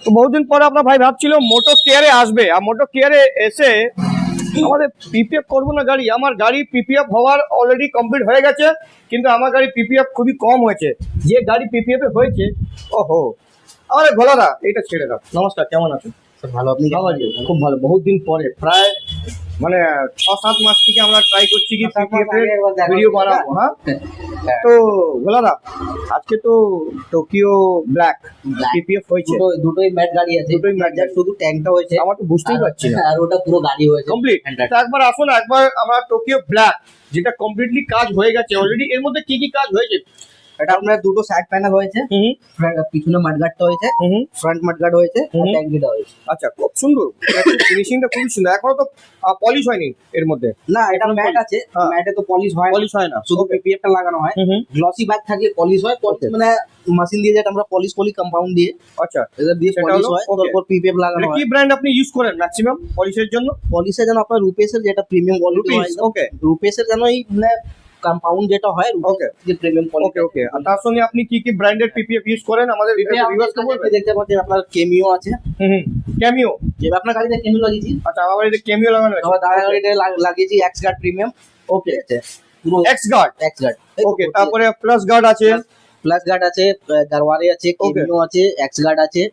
তো বহুদিন পরে আপনার ভাই ভাবছিল মোটো কেয়ারে আসবে, আর মোটো কেয়ারে এসে আমাদের পিপিএফ করবো না গাড়ি। আমার গাড়ি পিপিএফ হওয়ার অলরেডি কমপ্লিট হয়ে গেছে, কিন্তু আমার গাড়ি পিপিএফ খুবই কম হয়েছে। যে গাড়ি পিপিএফ এ হয়েছে, ওহো আরে ভোলাদা এটা ছেড়ে দাও। নমস্কার, কেমন আছেন? ভালো, আপনি ভালো আছি, খুব ভালো। বহুত দিন পরে, প্রায় মানে 6-7 মাস থেকে আমরা ট্রাই করছি কি পিপিএফ এর ভিডিও বানাবো। হ্যাঁ, তো ভোলাদা আজকে তো টোকিও ব্ল্যাক পিপিএফ হয়েছে, দুটোই ম্যাট গাড়ি আছে, দুটোই ম্যাট গাড়ি। শুধু ট্যাঙ্কটা হয়েছে, আমার তো বুঝতেই পারছি না, আর ওটা পুরো গাড়ি হয়েছে কমপ্লিট। তো একবার আসুন, একবার আমরা টোকিও ব্ল্যাক যেটা কমপ্লিটলি কাজ হয়ে গেছে অলরেডি, এর মধ্যে কি কি কাজ হয়েছে? এটা আপনার দুটো সাইড প্যানেল হয়েছে, পিছনে মাডগার্ডটা হয়েছে, ফ্রন্ট মাডগার্ড হয়েছে, আর ট্যাঙ্কিটা হয়েছে। আচ্ছা, খুব সুন্দর, ফিনিশিংটা খুবই সুন্দর। এখনো তো পলিশ হয়নি এর মধ্যে? না, এটা ম্যাট আছে, ম্যাটে তো পলিশ হয়, পলিশ হয় না, শুধু পিপিএফটা লাগানো হয়। গ্লসি ব্যাগ থাকে, পলিশ হয়, মানে মেশিন দিয়ে যেটা আমরা পলিশ করি কম্পাউন্ড দিয়ে। আচ্ছা, এটা দিয়ে পলিশ হয়, তারপর পিপিএফ লাগানো হয়। কি ব্র্যান্ড আপনি ইউজ করেন ম্যাক্সিমাম পলিশের জন্য? পলিশের জন্য আপনার রুপেসের যেটা প্রিমিয়াম কোয়ালিটি হয়, ওকে, রুপেসের জন্য এই মানে কম্পাউন্ড যেটা হয়, ওকে, যে প্রিমিয়াম কোয়ালিটি। ওকে ওকে। আর তার সঙ্গে আপনি কি কি ব্র্যান্ডের পিপিএফ ইউজ করেন আমাদের ভিউয়ার্সকে বলবেন? আপনি দেখতে পাচ্ছেন আপনার কেমিও আছে, ক্যামিও। যে আপনার গাড়িতে কেমিও লাগিয়েছি। আচ্ছা, আমার বাড়িতে ক্যামিও লাগানো আছে। আমার দাদা গাড়িতে লাগিয়েছি এক্স গার্ড প্রিমিয়াম। ওকে, পুরো X guard. X guard, okay, তারপরে প্লাস গার্ড আছে, প্লাস গার্ড আছে, গারওয়ারে আছে, কেমিও আছে, এক্স গার্ড আছে,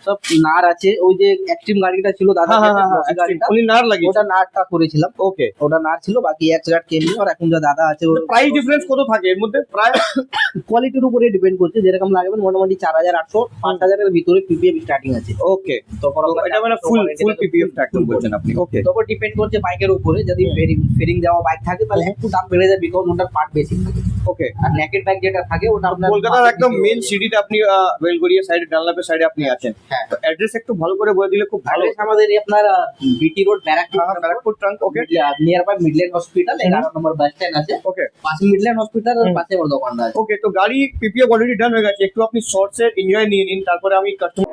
সব নার আছে। ওই যে এক্সট্রিম গাড়িটা ছিল দাদা, গাড়িটা উনি নার লাগিয়েছে, ওটা নারটা করেছিলাম। ওকে, ওটা নার ছিল, বাকি এক্স গার্ড কেমিও। আর এখন যা দাদা আছে, প্রাইস ডিফারেন্স কত থাকে এর মধ্যে? প্রায় কোয়ালিটির উপরে ডিপেন্ড করছে, যেরকম লাগবে। মোটামুটি 4800 5000 এর ভিতরে পিপিএফ স্টার্টিং আছে। ওকে, তো এটা মানে ফুল পিপিএফ একদম বলছেন আপনি। ওকে, তারপর ডিপেন্ড করছে বাইকের উপরে। যদি ফেরিং দেওয়া বাইক থাকে তাহলে একটু দাম বেড়ে যায়, বিকজ ওটার পার্ট বেশি থাকে। ওকে, আর নেকেড বাইক যেটা থাকে ওটা আপনার কলকাতার একদম মেইন সিটিতে আপনি বেলগড়িয়া সাইডে, ডানলাপের সাইডে আপনি আছেন। হ্যাঁ, তো অ্যাড্রেস একটু ভালো করে বলে দিলে খুব ভালো। আমাদের আপনার BT road Barrackpore trunk. Okay, near by Midland hospital, 11 number bus stand আছে। ওকে, পাশে মিডল্যান্ড হসপিটাল, আর পাশে আমার দোকানটা আছে। ওকে। তো গাড়ি পিপিএফ অলরেডি ডান হয়ে গেছে, একটু আপনি শর্টস এর এনজয় নিয়ে নিন, তারপরে আমি কাস্টমার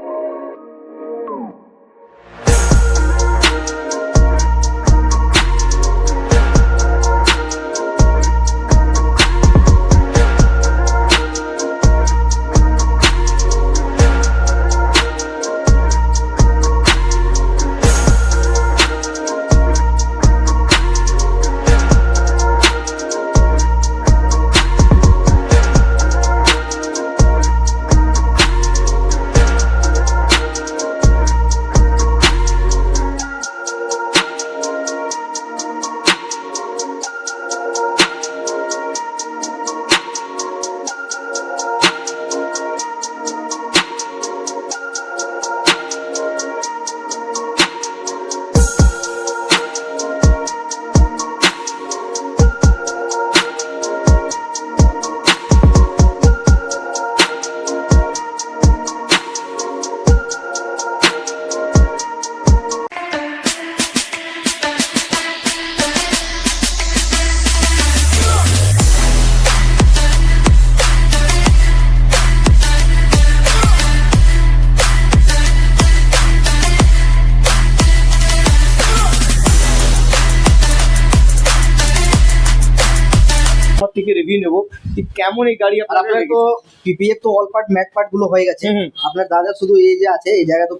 থেকে রিভিউ নেব কি কেমন এই গাড়ি আর আপনার তো পিপিএফ তো অল পার্ট ম্যাট পার্ট গুলো হয়ে গেছে। আপনার দাদা শুধু এই যে আছে এই জায়গা তো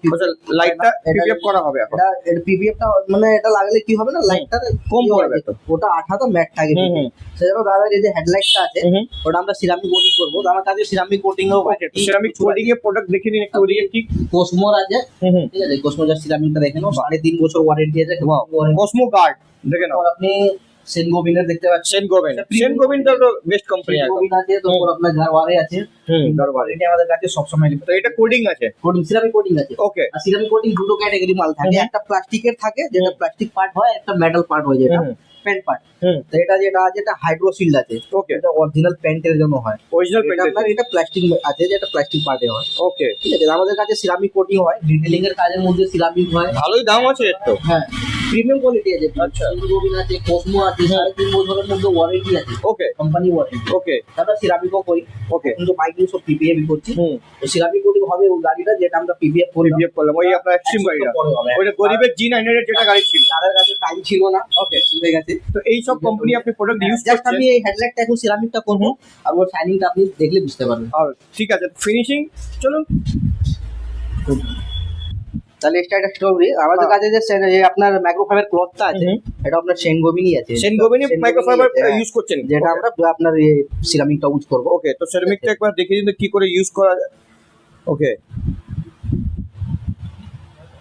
লাইটটা পিপিএফ করা হবে এখন। এটা পিপিএফটা মানে এটা লাগলে কি হবে না, লাইটটা কম পড়বে। তো ওটা আঠাটা ম্যাট থাকে, সেজন্য দাদা এই যে হেডলাইটটা আছে ওটা আমরা সিরামিক কোটিং করব। তো আমার কাছে সিরামিক কোটিং ও ওকে, সিরামিক কোটিং এর প্রোডাক্ট দেখে নিন একটু। ওদিকে কি কোসমোর আছে, ঠিক আছে, কোসমোর সিরামিকটা দেখে নাও, 3.5 বছর ওয়ারেন্টি আছে। কসমো গার্ড দেখে নাও। আপনি সেন গোবিন্দের দেখতে পাচ্ছেন, সেন গোবিন্দ তো বেস্ট কোম্পানি আছে। তারপর আপনার গারওয়ারে আছে, গারওয়ারে আমাদের কাছে সব সময়। তো এটা কোডিং আছে, সিরামিক কোটিং আছে। ওকে, আর সিরামিক কোটিং দুটো ক্যাটাগরি মাল থাকে, একটা প্লাস্টিকের থাকে যেটা প্লাস্টিক পার্ট হয়, একটা মেটাল পার্ট হয় যেটা পেন্ট পার্ট। তো এটা যেটা আছে এটা হাইড্রোসিল্ড আছে। ওকে, এটা অরিজিনাল পেন্টের জন্য হয়, অরিজিনাল পেন্ট। আপনার এটা প্লাস্টিক আছে যেটা প্লাস্টিক পার্টে হয়। ওকে, ঠিক আছে। আমাদের কাছে সিরামিক কোটিং হয়, ডিটেইলিং এর কাজের মধ্যে সিরামিক হয়। ভালোই দাম আছে এর তো। হ্যাঁ, প্রিমিয়াম কোয়ালিটি আছে। আচ্ছা, গোবিন আছে, কোসমো আছে, 3.5 বছরের মধ্যে ওয়ারেন্টি আছে। ওকে, কোম্পানি ওয়ারেন্টি। ওকে, তারপর সিরামিকও করি। ওকে, কিন্তু বাইকিং সব পিপিএফ করছি। তো সিরামিক কোটিং হবে ওই গাড়িটা যেটা আমরা পিপিএফ করলাম, ওই আপনার এক্সট্রিম গাড়িটা, ওইটা গরিবের G900 যেটা গাড়ি ছিল, তাদের কাছে টাইম ছিল না। ওকে, চলে গেছে। তো এই সব কোম্পানি আপনি প্রোডাক্ট ইউজ করছেন। আমি এই হেডলাইটটা এখন সিরামিকটা করব, আর ওর শাইনিংটা আপনি দেখলে বুঝতে পারবেন। ঠিক আছে, ফিনিশিং চলুন। তাহলে এক্সট্রা একটা স্টোরি আমাদের কাছে যে আপনার মাইক্রোফাইবার ক্লথটা আছে, এটা আপনার সেনগোবিনই আছে। সেনগোবিনি মাইক্রোফাইবার ইউজ করছেন, যেটা আমরা আপনার সিরামিকটা ইউজ করবো। ওকে, তো সেরামিকটা একবার দেখিয়ে দিন কি করে ইউজ করা যায়। ওকে,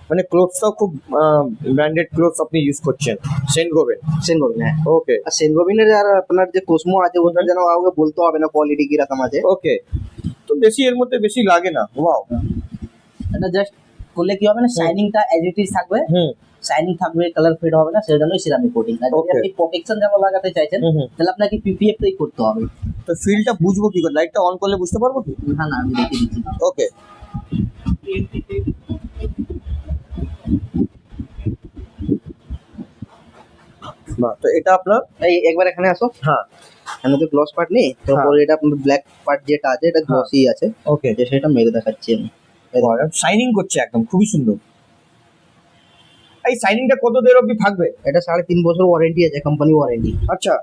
মানে ক্লোথসটাও খুব ব্র্যান্ডেড ক্লোথস আপনি ইউজ করছেন, সেনগোবেন। সেনগোবিন, হ্যাঁ। ওকে, আর সেনগোবিনের আর আপনার যে কোসমো আছে ওটা যেন কাউকে বলতে হবে না কোয়ালিটি কিরকম আছে। ওকে, তো বেশি এর মধ্যে বেশি লাগে না। ওয়াও, এটা জাস্ট করলে কি হবে না, শাইনিংটা এজ ইট ইজ থাকবে, শাইনিং থাকবে, কালার ফেড হবে না, সেজন্যই সিরামিক কোটিং। আর যদি আপনি প্রোটেকশন যেমন লাগাতে চাইছেন তাহলে আপনাকে পিপিএফ টাই করতে হবে। তো ফিলটা বুঝবো কি করে? লাইটটা অন করলে বুঝতে পারবো কি? না না, আমি দেখিয়ে দিচ্ছি। ওকে, বাহ, তো এটা আপনার এই একবার এখানে আসো। হ্যাঁ, এখানে তো গ্লস পার্ট নেই, তারপরে এটা আপনার ব্ল্যাক পার্ট যেটা আছে এটা গ্লসি আছে। ওকে, যে সেটা মেরে দেখাচ্ছি আমি। শাইনিং করছে একদম, খুবই সুন্দর। এই শাইনিংটা কত দের অবধি থাকবে? এটা 3.5 বছর ওয়ারেন্টি আছে, কোম্পানি ওয়ারেন্টি। আচ্ছা,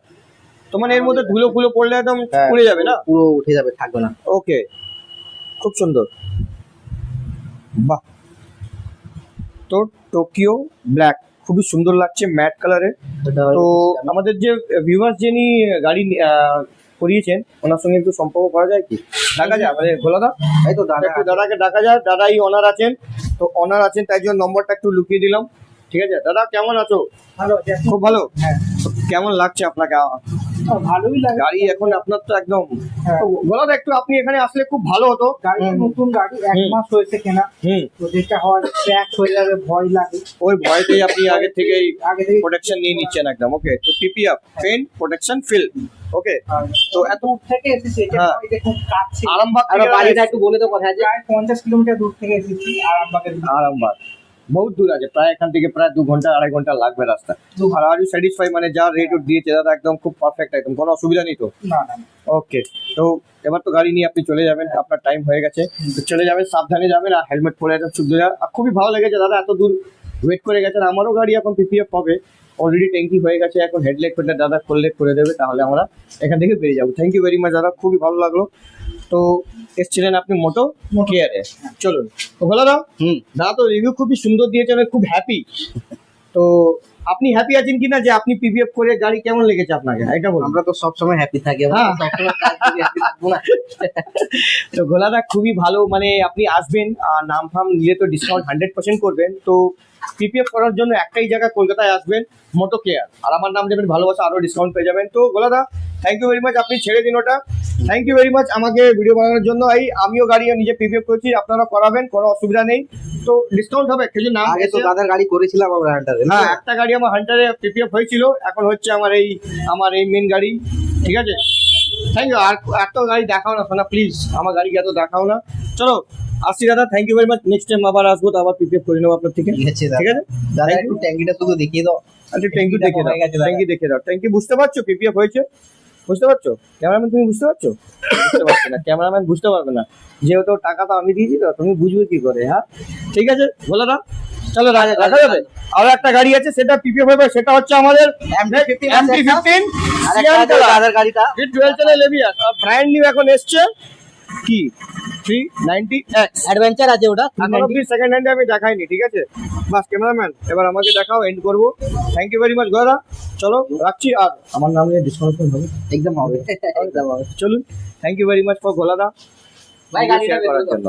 তো মানে এর মধ্যে ধুলো ফুলো পড়লে একদম উড়ে যাবে না? পুরো উঠে যাবে, থাকবে না। ওকে, খুব সুন্দর, বাহ। তো টোকিও ব্ল্যাক খুবই সুন্দর লাগছে, ম্যাট কালারে। তো আমাদের যে ভিউয়ার্স যিনি গাড়ি করিয়েছেন ওনার সঙ্গে একটু সম্পর্ক করা যায় কি? ডাকা যায় আমাদের গোলাদা? এই তো দাদা, একটু দাদাকে ডাকা যায়, দাদাই অনার আছেন। তো অনার আছেন তাই জন্য নম্বরটা একটু লুকিয়ে দিলাম। ঠিক আছে দাদা, কেমন আছো? ভালো, খুব ভালো। হ্যাঁ, তো কেমন লাগছে আপনাকে? ভালোই লাগে। গাড়ি এখন আপনার তো একদম, তো গোলাদা একটু আপনি এখানে আসলে খুব ভালো হতো। গাড়ি নতুন গাড়ি, 1 মাস হয়েছে কেনা, তো যেটা হয় ক্র্যাশ হয়ে যাবে ভয় লাগে। ওই ভয়তেই আপনি আগে থেকেই আগে থেকে প্রোটেকশন নিয়ে নিচ্ছেন একদম। ওকে, তো পিপিএফ পেন প্রোটেকশন ফিল। ওকে, তো এত দূর থেকে এসেছি, এটা হ্যাঁ। এই দেখুন কাছে, আরামবাগ আর থেকে বাড়িটা একটু বলে তো কোথায় আছে। প্রায় 50 কিলোমিটার দূর থেকে এসেছি আরামবাগের দিকে। আরামবাগ বহুত দূর আছে, প্রায় এখান থেকে প্রায় 2 ঘন্টা 2.5 ঘন্টা লাগবে রাস্তা। আর আর ইউ স্যাটিসফাই, মানে যা রেট দিয়েছে দাদা একদম খুব পারফেক্ট, একদম কোনো অসুবিধা নেই তো? না না, ওকে, তো এবার তো গাড়ি নিয়ে আপনি চলে যাবেন, আপনার টাইম হয়ে গেছে, তো চলে যাবেন, সাবধানে যাবেন আর হেলমেট পরে যাবেন, শুদ্ধ যাবেন। আর খুবই ভালো লেগেছে দাদা, এত দূর ওয়েট করে গেছেন। আমারও গাড়ি এখন পিপিএফ হবে, অলরেডি ট্যাঙ্কি হয়ে গেছে, এখন হেডলাইট ফেডলাইট দাদা করলে করে দেবে, তাহলে আমরা এখান থেকে বেরিয়ে যাবো। থ্যাংক ইউ ভেরি মাচ দাদা, খুবই ভালো লাগলো। তো এসছিলেন আপনি মোটো কেয়ারে, চলুন। তো ভালো দাদা, দাদা তো রিভিউ খুবই সুন্দর দিয়েছেন, আমি খুব হ্যাপি। তো আপনি হ্যাপি আছেন কিনা যে আপনি পিপিএফ করে গাড়ি কেমন লেগেছে আপনাকে, এটা বলুন। আমরা তো সবসময় হ্যাপি থাকি, আমরা হ্যাঁ। সবসময় কাজ থেকে happy থাকবো না। তো গোলাদা খুবই ভালো, মানে আপনি আসবেন আর নাম ফাম নিয়ে তো ডিসকাউন্ট 100% করবেন। তো পিপিএফ করার জন্য একটাই জায়গা, কলকাতায় আসবেন, মোটো কেয়ার, আর আমার নাম দেবেন ভালোবাসা, আরও ডিসকাউন্ট পেয়ে যাবেন। তো গোলাদা থ্যাংক ইউ ভেরি মাচ, আপনি ছেড়ে দিন ওটা। থ্যাংক ইউ ভেরি মাচ আমাকে ভিডিও বানানোর জন্য। এই আমিও গাড়ি নিজে পিপিএফ করেছি, আপনারা করাবেন, কোনো অসুবিধা নেই। তো ডিসকাউন্ট হবে, কিছু নাম আগে তো দাদার গাড়ি করেছিলাম আমরা হান্টারে। হ্যাঁ, একটা গাড়ি আমার হান্টারে পিপিএফ হয়েছিল, এখন হচ্ছে আমার এই মেন গাড়ি। ঠিক আছে, থ্যাংক ইউ। আর এত গাড়ি দেখাও না সোনা, প্লিজ আমার গাড়িকে এত দেখাও না। চলো আসছি দাদা, thank you very much. Next time আবার আসবো, তো আবার পিপিএফ করে নেবো আপনার থেকে। ঠিক আছে ঠিক আছে দাদা, Thank একটু ট্যাঙ্কিটা শুধু দেখিয়ে দাও। আচ্ছা, থ্যাংক ইউ, দেখে দাও, হয়ে গেছে দাদা। থ্যাংক ইউ, দেখে দাও। থ্যাংক ইউ, বুঝতে পারছো পিপিএফ হয়েছে? বুঝতে পারছো ক্যামেরাম্যান, তুমি বুঝতে পারছো? বুঝতে পারছো না, ক্যামেরাম্যান বুঝতে পারবে না, যেহেতু টাকা তো আমি দিয়েছি, তো তুমি বুঝবে কি করে? হ্যাঁ, ঠিক আছে বলে দাও। চলো রাখা যাবে। আরো একটা গাড়ি আছে, সেটা পিপিএফ হবে, সেটা হচ্ছে আমাদের MT-15 আর একটা দাদার গাড়িটা ডুয়েল চ্যানেল এবিএস, আর ব্র্যান্ড নিউ এখন এসছে কি 390X অ্যাডভেঞ্চার আছে ওটা। এখন অব্দি সেকেন্ড হ্যান্ডে আমি দেখাইনি। ঠিক আছে, বাস ক্যামেরাম্যান এবার আমাকে দেখাও, এন্ড করবো। থ্যাংক ইউ ভেরি মাচ দাদা, চলো রাখছি। আর আমার নাম নিয়ে ডিসকাউন্ট হবে, একদম হবে, একদম হবে। চলুন। Thank you very much for গোলাদা ভাই গাড়িটা বের করার করে দাও। জন্য।